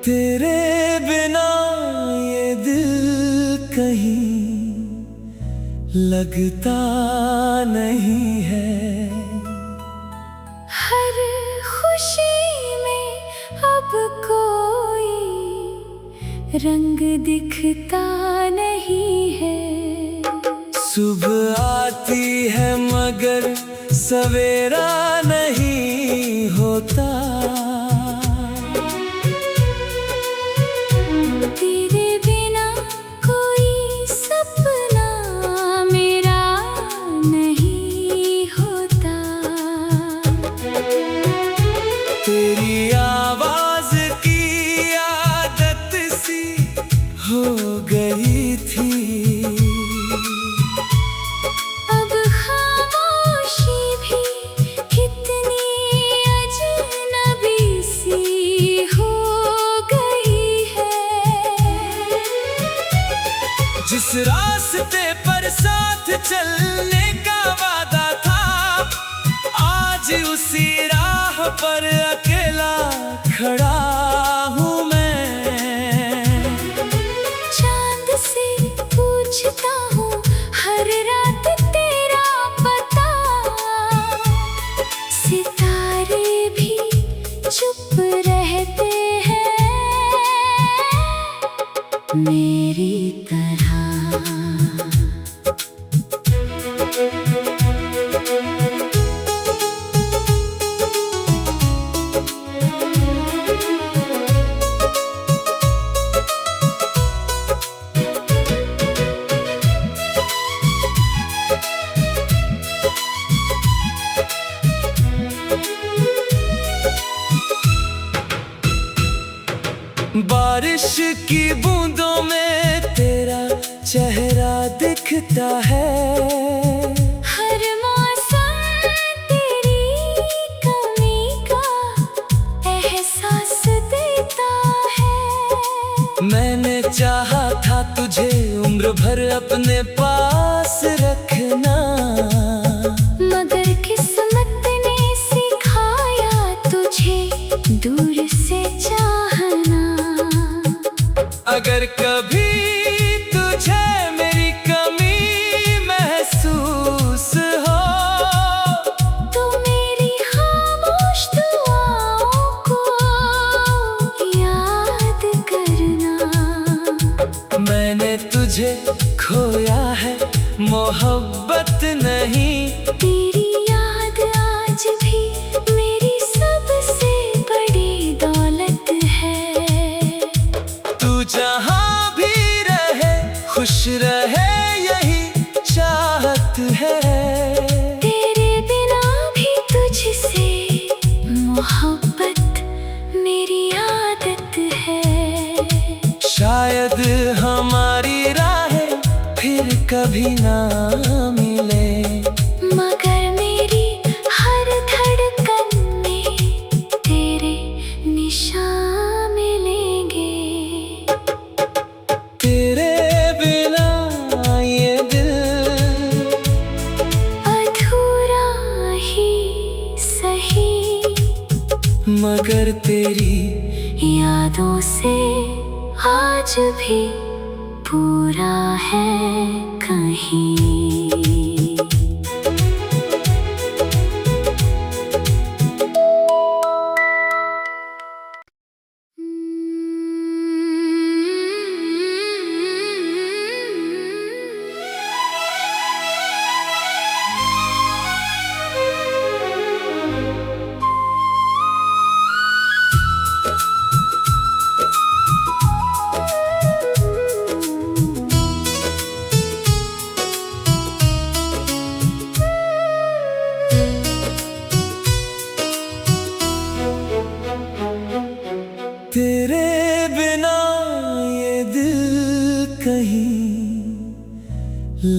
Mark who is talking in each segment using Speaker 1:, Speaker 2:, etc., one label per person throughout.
Speaker 1: तेरे बिना ये दिल कहीं लगता नहीं है।
Speaker 2: हर खुशी में अब कोई रंग दिखता नहीं है।
Speaker 1: सुबह आती है मगर सवेरा नहीं होता।
Speaker 2: तेरे बिना कोई सपना मेरा नहीं होता।
Speaker 1: तेरी आवाज की आदत सी हो गई थी।
Speaker 2: अब खामोशी भी कितनी अजनबी सी हो गई है।
Speaker 1: जिस रास्ते पर साथ चलने का वादा था, आज उसी राह पर अकेला खड़ा हूँ मैं।
Speaker 2: चांद से पूछता हूँ हर रात तेरा पता। सितारे भी चुप रहते हैं मेरी तरह।
Speaker 1: बारिश की बूंदों में तेरा चेहरा दिखता है।
Speaker 2: हर मौसम तेरी कमी का एहसास देता है।
Speaker 1: मैंने चाहा था तुझे उम्र भर अपने पास रखना,
Speaker 2: मगर किस्मत ने सिखाया तुझे दूर से चाहना।
Speaker 1: अगर कभी तुझे मेरी कमी महसूस हो,
Speaker 2: तो मेरी खामोश दुआओं को याद करना।
Speaker 1: मैंने तुझे खोया है, मोहब्बत नहीं।
Speaker 2: तेरी याद आज भी मेरी सबसे बड़ी दौलत है।
Speaker 1: तू जहाँ भी रहे खुश रहे यही चाहत है।
Speaker 2: तेरे बिना भी तुझसे मोहब्बत मेरी आदत है।
Speaker 1: शायद हमारी राहें फिर कभी ना मिले,
Speaker 2: मगर मेरी हर धड़कन में तेरे निशान मिलेंगे।
Speaker 1: तेरे बिना ये दिल
Speaker 2: अधूरा ही सही,
Speaker 1: मगर तेरी
Speaker 2: यादों से आज भी पूरा है कहीं।
Speaker 1: तेरे बिना ये दिल कहीं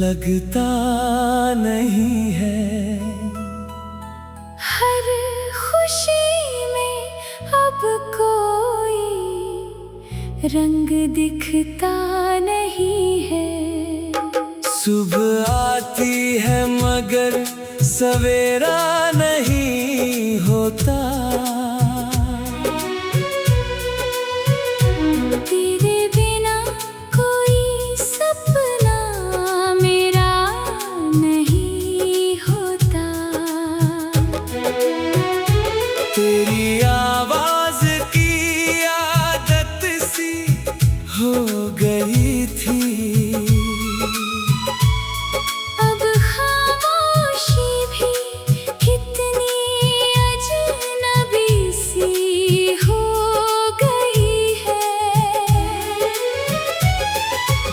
Speaker 1: लगता नहीं है।
Speaker 2: हर खुशी में अब कोई रंग दिखता नहीं है।
Speaker 1: सुबह आती है मगर सवेरा नहीं होता।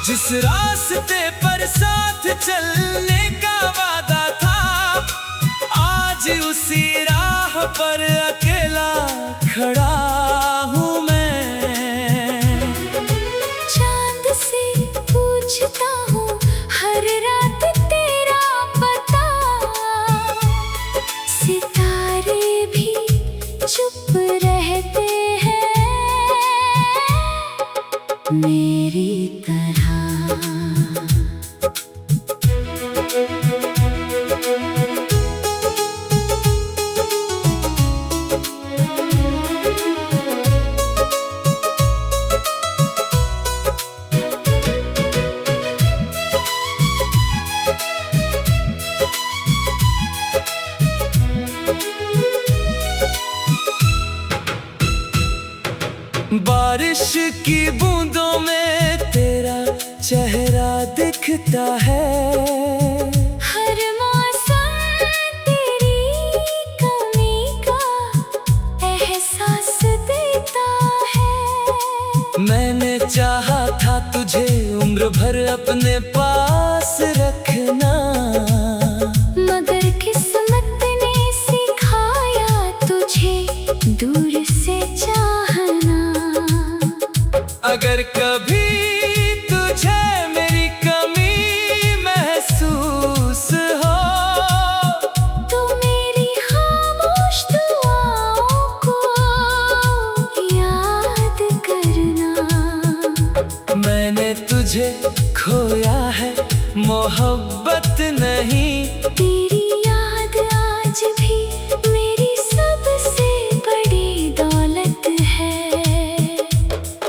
Speaker 1: जिस रास्ते पर साथ चलने का वादा था, आज उसी राह पर अकेला खड़ा हूँ मैं।
Speaker 2: चांद से पूछता हूँ हर रात तेरा पता, सितारे भी चुप रहते हैं मेरी तरह।
Speaker 1: बारिश की बूंदों में तेरा चेहरा दिखता है,
Speaker 2: हर मौसम तेरी कमी का एहसास देता है।
Speaker 1: मैंने चाहा था तुझे उम्र भर अपने पास रखना,
Speaker 2: मगर किस्मत ने सिखाया तुझे दूर से चाहना।
Speaker 1: अगर कभी तुझे मेरी कमी महसूस हो,
Speaker 2: तो मेरी खामोश दुआओं को याद करना।
Speaker 1: मैंने तुझे खोया है, मोहब्बत नहीं।
Speaker 2: तेरी याद आज भी मेरी सबसे बड़ी दौलत है।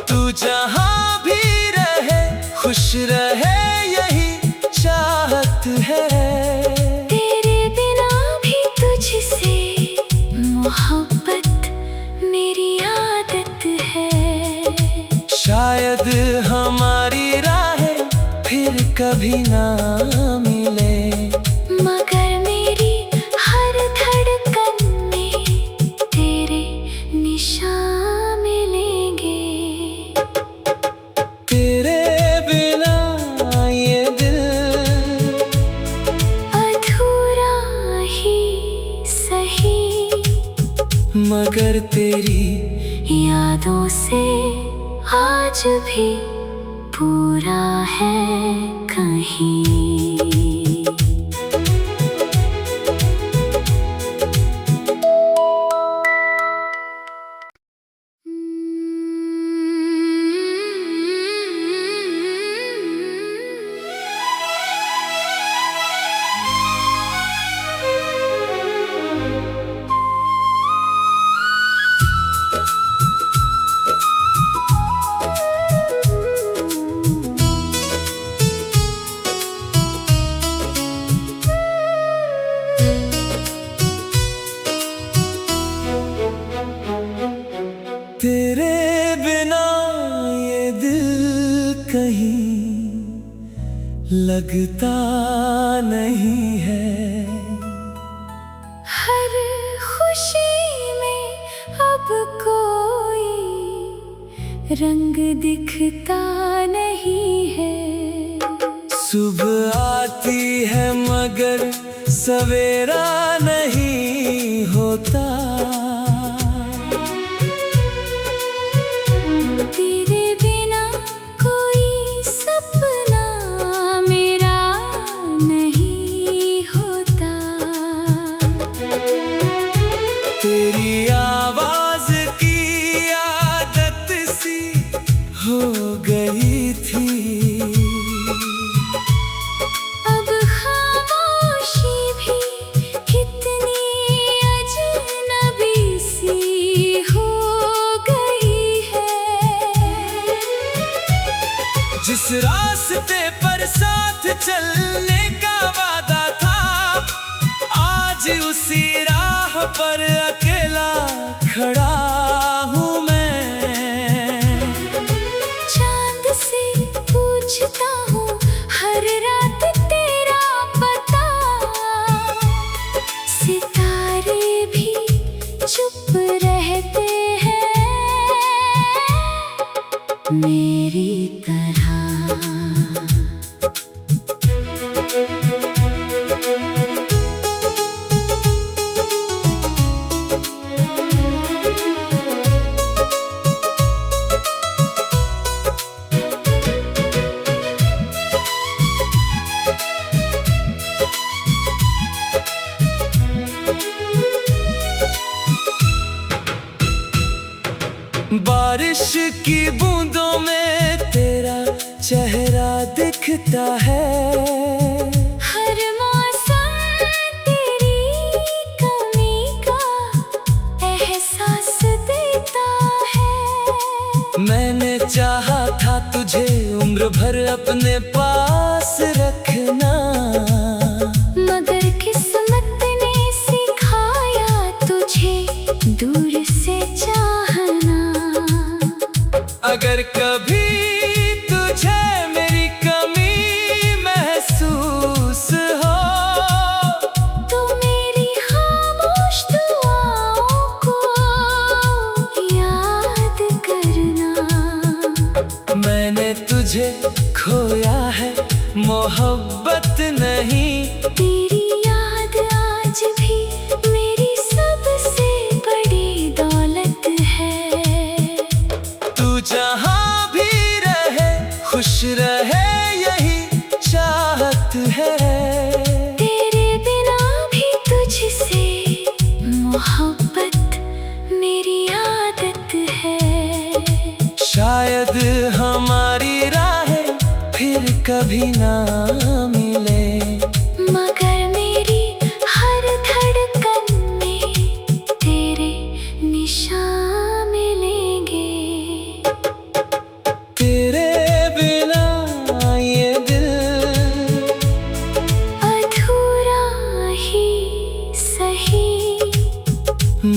Speaker 1: तू जहाँ भी रहे खुश रहे, यही चाहत है।
Speaker 2: तेरे बिना भी तुझसे मोहब्बत मेरी आदत है।
Speaker 1: शायद हमारी राहें फिर कभी ना मिले,
Speaker 2: मगर मेरी हर धड़कन में तेरे निशान मिलेंगे।
Speaker 1: तेरे बिना ये दिल
Speaker 2: अधूरा ही सही,
Speaker 1: मगर तेरी
Speaker 2: यादों से आज भी पूरा है कहीं।
Speaker 1: तेरे बिना ये दिल कहीं लगता नहीं है।
Speaker 2: हर खुशी में अब कोई रंग दिखता नहीं है।
Speaker 1: सुबह आती है मगर सवेरा नहीं होता।
Speaker 2: तेरे बिना कोई सपना मेरा नहीं होता।
Speaker 1: तेरी आवाज की आदत सी हो गई थी,
Speaker 2: अब खामोशी भी कितनी अजनबी सी हो गई है।
Speaker 1: जिस रास्ते पर साथ चलने का वादा था, आज उसी राह पर अकेला खड़ा हूँ मैं।
Speaker 2: चांद से पूछता हूँ हर रात तेरा पता, सितारे भी चुप रहते हैं मेरी तरह।
Speaker 1: बारिश की बूंदों में तेरा चेहरा दिखता है।
Speaker 2: हर मौसम तेरी कमी का एहसास देता है।
Speaker 1: मैंने चाहा था तुझे उम्र भर अपने पास रखना,
Speaker 2: मगर किस्मत ने सिखाया तुझे दूर से चाहना।
Speaker 1: अगर कभी तुझे मेरी कमी महसूस हो,
Speaker 2: तो मेरी खामोश दुआओं को याद करना।
Speaker 1: मैंने तुझे खोया है, मोहब्बत नहीं।
Speaker 2: तेरी याद आज भी मेरी सबसे बड़ी दौलत है।
Speaker 1: तू जहाँ भी रहे खुश रहे, यही चाहत है।
Speaker 2: तेरे बिना भी तुझसे मोहब्बत मेरी आदत है।
Speaker 1: शायद हमारी राहें फिर कभी ना मिले,
Speaker 2: मगर मेरी हर धड़कन में तेरे निशान मिलेंगे।
Speaker 1: तेरे बिना ये दिल
Speaker 2: अधूरा ही सही,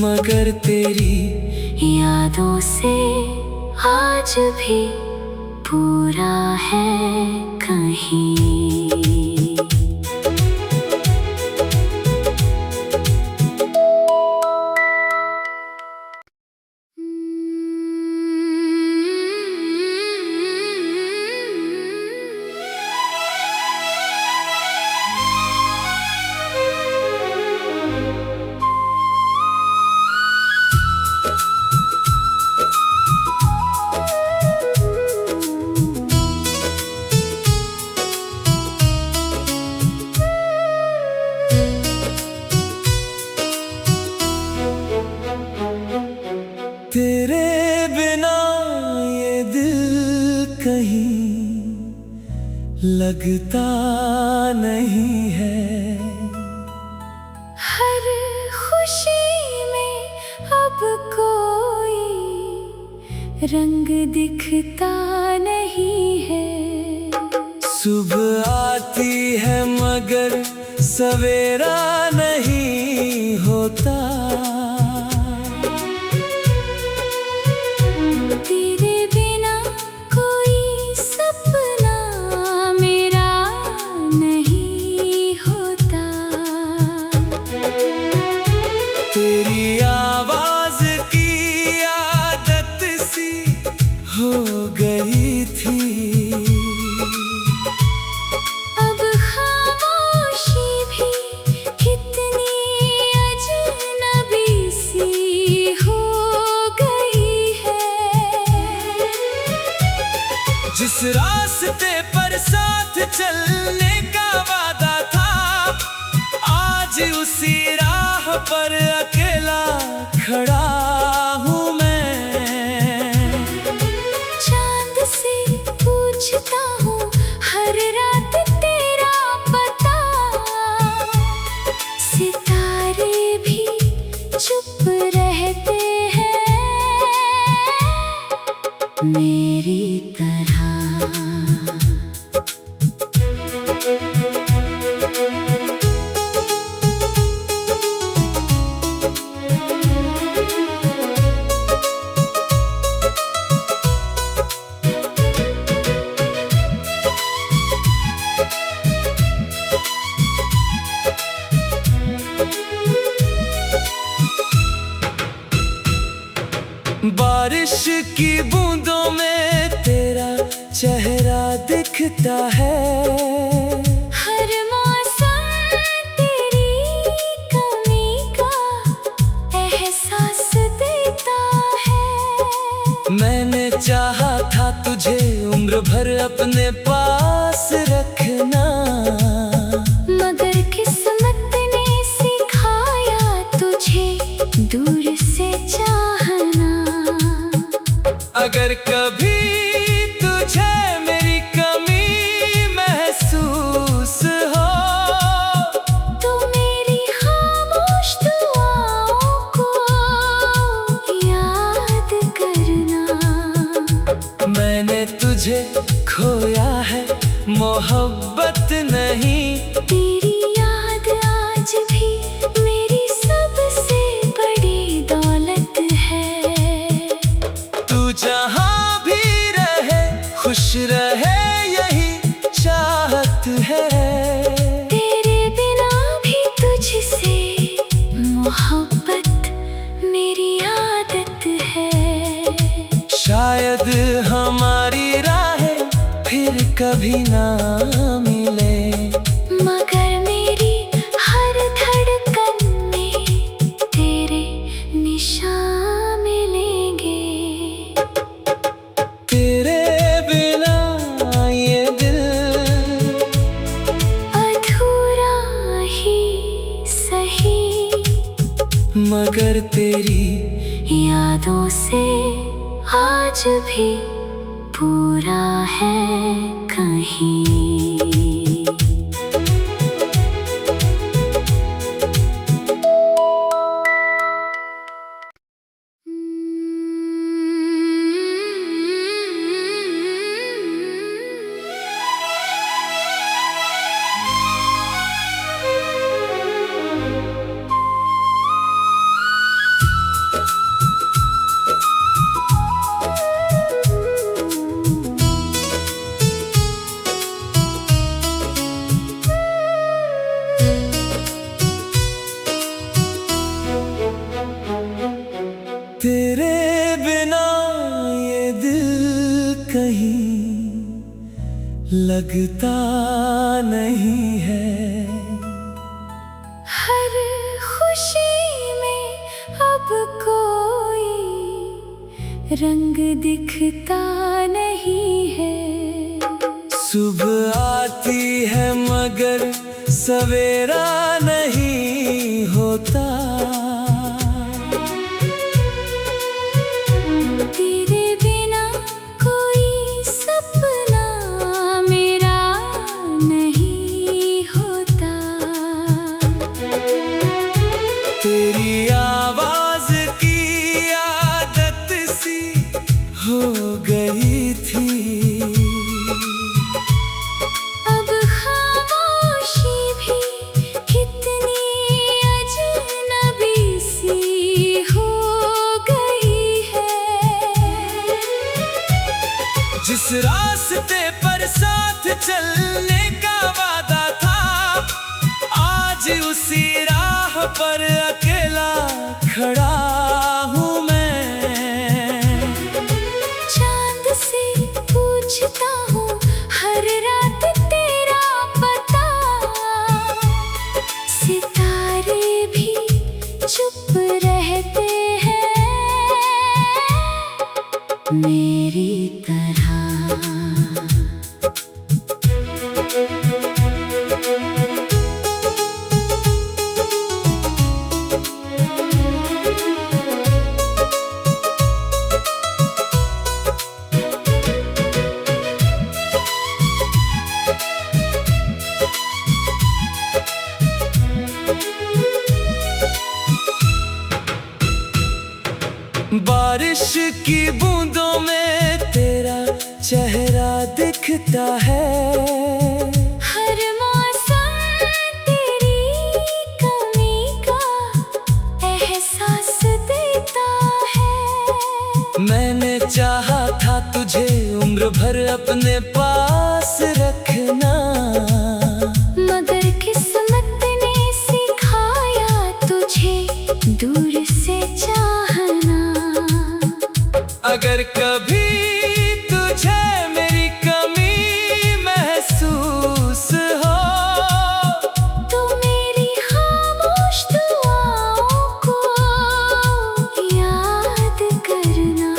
Speaker 1: मगर तेरी
Speaker 2: यादों से आज भी पूरा है कहीं।
Speaker 1: तेरे बिना ये दिल कहीं लगता नहीं है।
Speaker 2: हर खुशी में अब कोई रंग दिखता नहीं है।
Speaker 1: सुबह आती है मगर सवेरा नहीं होता।
Speaker 2: तेरे बिना कोई सपना मेरा नहीं होता।
Speaker 1: तेरी आवाज की आदत सी हो गई थी।
Speaker 2: अब खामोशी भी कितनी अजनबी सी हो गई है।
Speaker 1: जिस रास्ते पर साथ चलने का वादा था, आज उसी राह पर अकेला खड़ा हूँ मैं।
Speaker 2: चांद से पूछता हूँ हर रात तेरा पता, सितारे भी चुप रहते हैं मेरी तरह।
Speaker 1: बारिश की बूंदों में तेरा चेहरा दिखता है।
Speaker 2: हर मौसम तेरी कमी का एहसास देता है।
Speaker 1: मैंने चाहा था तुझे उम्र भर अपने पास रखना,
Speaker 2: मगर किस्मत ने सिखाया तुझे दूर से चाहना।
Speaker 1: अगर कभी तुझे मेरी कमी महसूस हो
Speaker 2: तो मेरी खामोश दुआओं को याद करना।
Speaker 1: मैंने तुझे खोया है, मोहब्बत नहीं।
Speaker 2: तेरी याद आज भी मेरी सबसे बड़ी दौलत है।
Speaker 1: तू जहाँ भी रहे खुश रहे, यही चाहत है।
Speaker 2: तेरे बिना भी तुझसे मोहब्बत मेरी आदत है।
Speaker 1: शायद हमारी राहें फिर कभी ना मिले,
Speaker 2: मगर मेरी हर धड़कन में तेरे निशान मिलेंगे।
Speaker 1: तेरे बिना ये दिल
Speaker 2: अधूरा ही सही,
Speaker 1: मगर तेरी
Speaker 2: यादों से आज भी पूरा है कहीं।
Speaker 1: तेरे बिना ये दिल कहीं लगता नहीं है।
Speaker 2: हर खुशी में अब कोई रंग दिखता नहीं है।
Speaker 1: सुबह आती है मगर सवेरा नहीं होता।
Speaker 2: तेरे बिना कोई सपना मेरा नहीं होता।
Speaker 1: तेरी आवाज की आदत सी हो गई थी।
Speaker 2: अब खामोशी भी कितनी अजनबी सी हो गई है।
Speaker 1: जिस रास्ते पर साथ चलने का वादा था, आज उसी राह पर अकेला खड़ा हूँ मैं।
Speaker 2: चांद से पूछता हूँ हर रात तेरा पता, सितारे भी चुप रहते हैं मेरी तरह।
Speaker 1: बारिश की बूंदों में तेरा चेहरा दिखता है।
Speaker 2: हर मौसम तेरी कमी का एहसास देता है।
Speaker 1: मैंने चाहा था तुझे उम्र भर अपने पास रखना,
Speaker 2: मगर किस्मत ने सिखाया तुझे दूर से चाहना।
Speaker 1: अगर कभी तुझे मेरी कमी महसूस हो
Speaker 2: तो मेरी खामोश दुआओं को याद करना।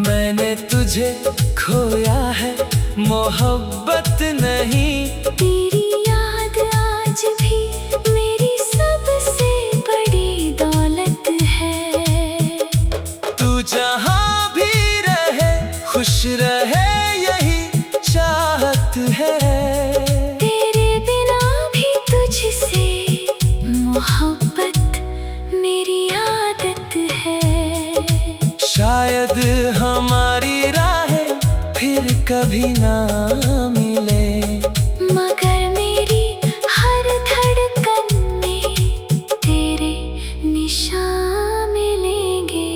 Speaker 1: मैंने तुझे खोया है, मोहब्बत नहीं।
Speaker 2: तेरी याद आज भी मेरी सबसे बड़ी दौलत है।
Speaker 1: तू जहाँ भी खुश रहे यही चाहत है।
Speaker 2: तेरे बिना भी तुझसे मोहब्बत मेरी आदत है।
Speaker 1: शायद हमारी राहें फिर कभी ना मिले,
Speaker 2: मगर मेरी हर धड़कन में तेरे निशान मिलेंगे।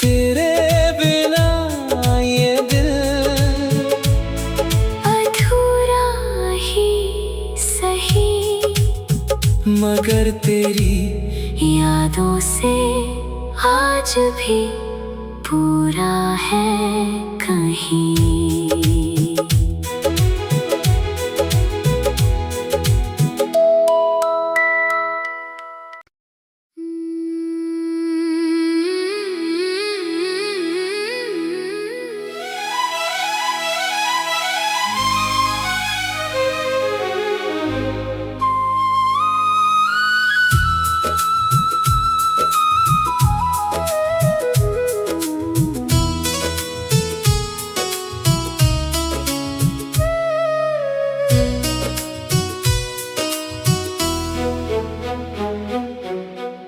Speaker 1: तेरे बिना ये दिल
Speaker 2: अधूरा ही सही,
Speaker 1: मगर तेरी
Speaker 2: यादों से आज भी पूरा है कहीं।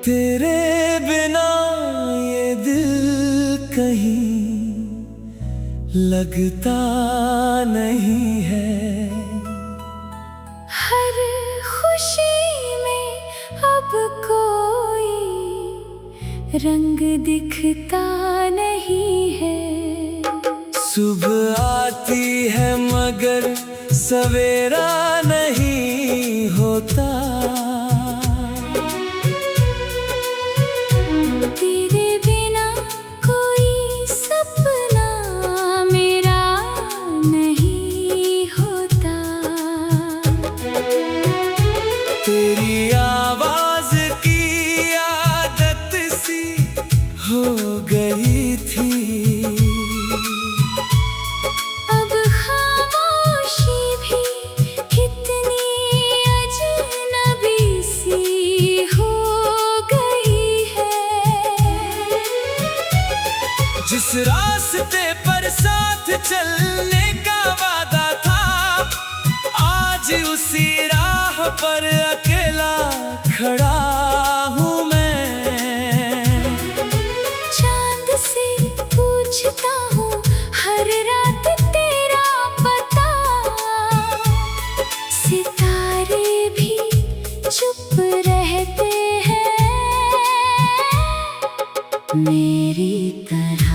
Speaker 1: तेरे बिना ये दिल कहीं लगता नहीं है।
Speaker 2: हर खुशी में अब कोई रंग दिखता नहीं है।
Speaker 1: सुबह आती है मगर सवेरा नहीं होता।
Speaker 2: तेरे बिना कोई सपना मेरा नहीं होता।
Speaker 1: तेरी आवाज की आदत सी हो गई थी।
Speaker 2: अब खामोशी भी कितनी अजनबी सी हो गई है।
Speaker 1: जिस रास्ते पर साथ चलने का वादा था, आज उसी राह पर अकेला खड़ा हूँ मैं।
Speaker 2: चांद से पूछता हूँ हर रात तेरा पता, सितारे भी चुप रहते हैं मेरी तरह।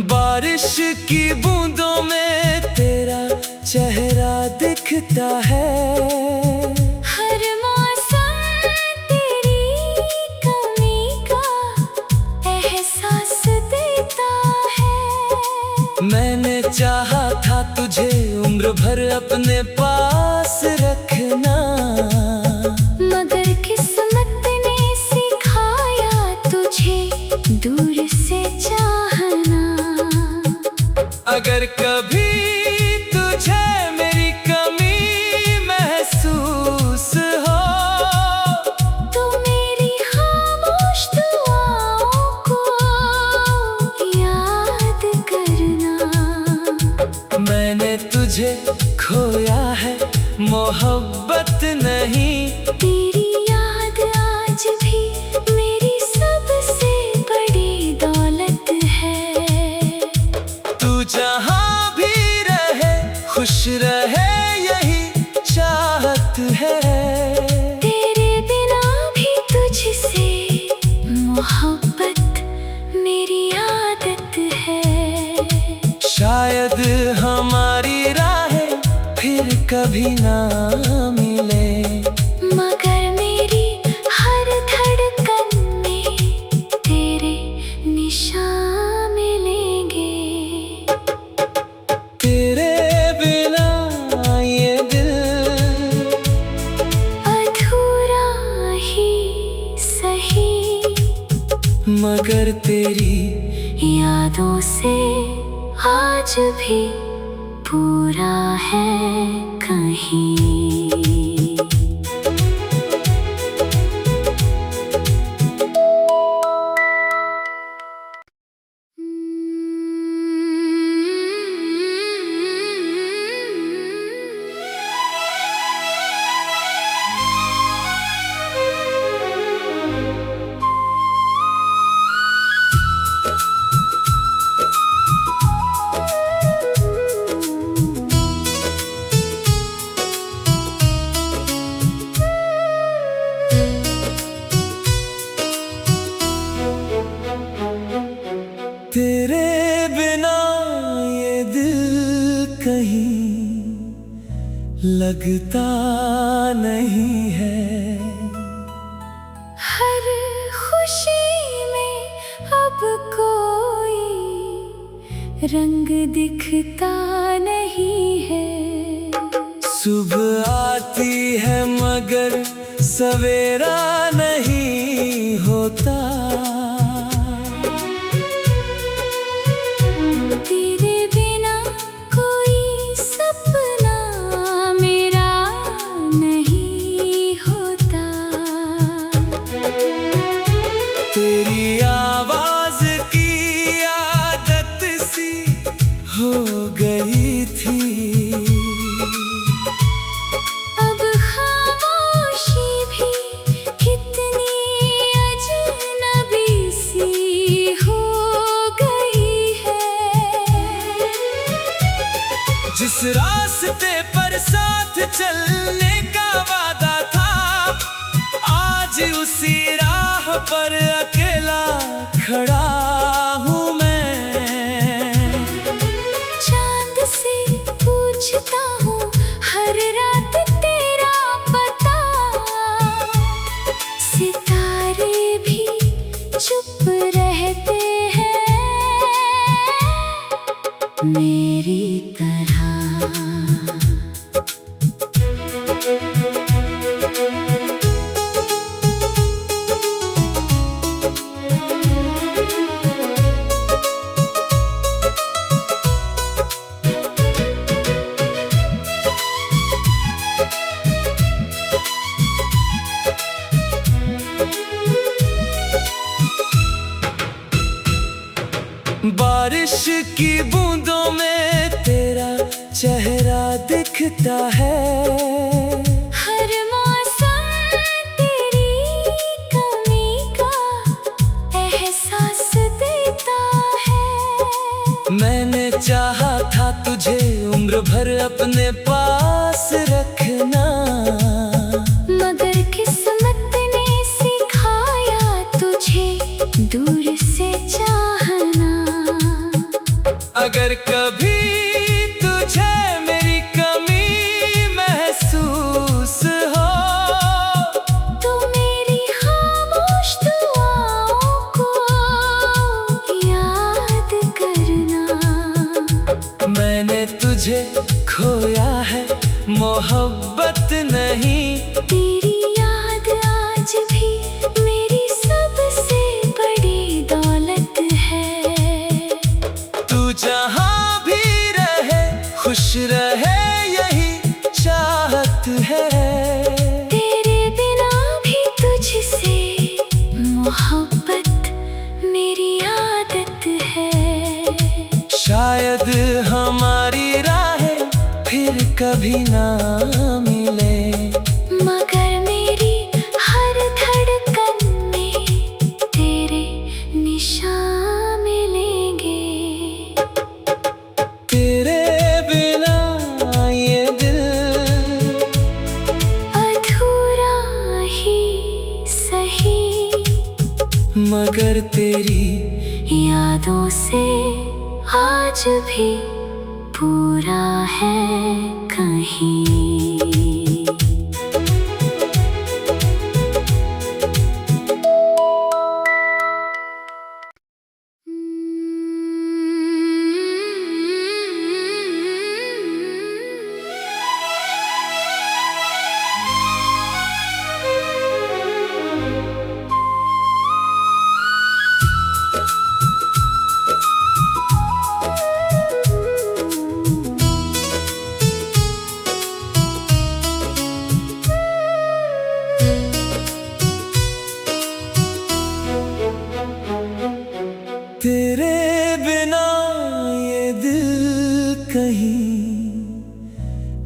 Speaker 1: बारिश की बूंदों में तेरा चेहरा दिखता है।
Speaker 2: हर मौसम तेरी कमी का एहसास देता है।
Speaker 1: मैंने चाहा था तुझे उम्र भर अपने पास रखना,
Speaker 2: मगर किस्मत ने सिखाया तुझे दूर से चाहना।
Speaker 1: अगर कभी तुझे मेरी कमी महसूस हो,
Speaker 2: तो मेरी खामोश दुआओं को याद करना।
Speaker 1: मैंने तुझे खोया है, मोहब्बत नहीं।
Speaker 2: तेरी याद आज भी मेरी सबसे बड़ी दौलत है।
Speaker 1: तू जहाँ भी रहे खुश रहे यही चाहत है।
Speaker 2: तेरे बिना भी तुझसे मोहब्बत मेरी आदत है।
Speaker 1: शायद हमारी राहें फिर कभी ना मिले,
Speaker 2: मगर मेरी हर धड़कन में तेरे निशान मिलेंगे।
Speaker 1: तेरे बिना
Speaker 2: आज भी पूरा है कहीं।
Speaker 1: तेरे बिना ये दिल कहीं लगता नहीं है।
Speaker 2: हर खुशी में अब कोई रंग दिखता नहीं है।
Speaker 1: सुबह आती है मगर सवेरा नहीं होता।
Speaker 2: तेरे बिना कोई सपना मेरा नहीं होता।
Speaker 1: तेरी आवाज की आदत सी हो गई थी।
Speaker 2: अब खामोशी भी कितनी अजनबी सी हो गई है।
Speaker 1: जिस रास्ते पर साथ चलने का वादा था, आज उसी राह पर अकेला खड़ा हूँ मैं।
Speaker 2: चांद से पूछता हूँ हर रात तेरा पता। सितारे भी चुप रहते हैं मेरी तरह।
Speaker 1: बारिश की बूंदों में तेरा चेहरा दिखता है।
Speaker 2: हर मौसम तेरी कमी का एहसास देता है।
Speaker 1: मैंने चाहा था तुझे उम्र भर अपने पास रखना,
Speaker 2: मगर किस्मत ने सिखाया तुझे दूर से चाहना।
Speaker 1: अगर कभी तुझे मेरी कमी महसूस हो,
Speaker 2: तो मेरी खामोश दुआओं को याद करना।
Speaker 1: मैंने तुझे खोया है, मोहब्बत नहीं।
Speaker 2: तेरी याद आज भी मेरी सबसे बड़ी दौलत है।
Speaker 1: तू जहाँ भी रहे खुश रहे यही चाहत है।
Speaker 2: तेरे बिना भी तुझसे मोहब्बत मेरी आदत है।
Speaker 1: शायद हमारी राहें फिर कभी ना मिले,
Speaker 2: मगर मेरी हर धड़कन में तेरे निशान मिलेंगे।
Speaker 1: तेरे बिना ये दिल
Speaker 2: अधूरा ही सही,
Speaker 1: मगर तेरी
Speaker 2: यादों से आज भी पूरा है कहीं।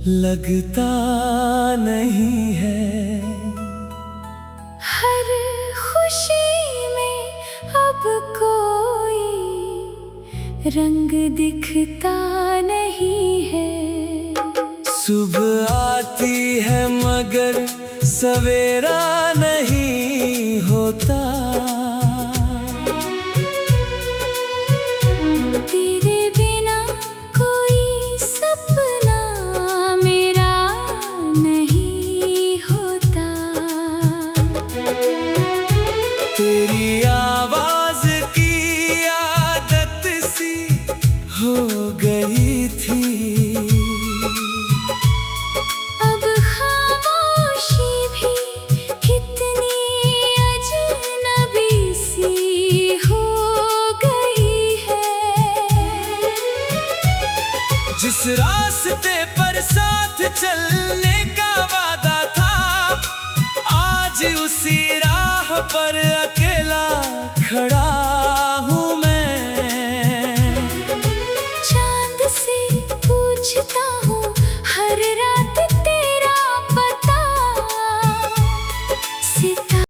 Speaker 1: लगता नहीं है।
Speaker 2: हर खुशी में अब कोई रंग दिखता नहीं है।
Speaker 1: सुबह आती है मगर सवेरा नहीं होता।
Speaker 2: तेरे बिना कोई सपना मेरा नहीं होता।
Speaker 1: तेरी आवाज की आदत सी हो गई थी।
Speaker 2: अब खामोशी भी कितनी अजनबी सी हो गई है।
Speaker 1: जिस रास्ते पर साथ चलने का वादा था, आज उसी राह पर अकेले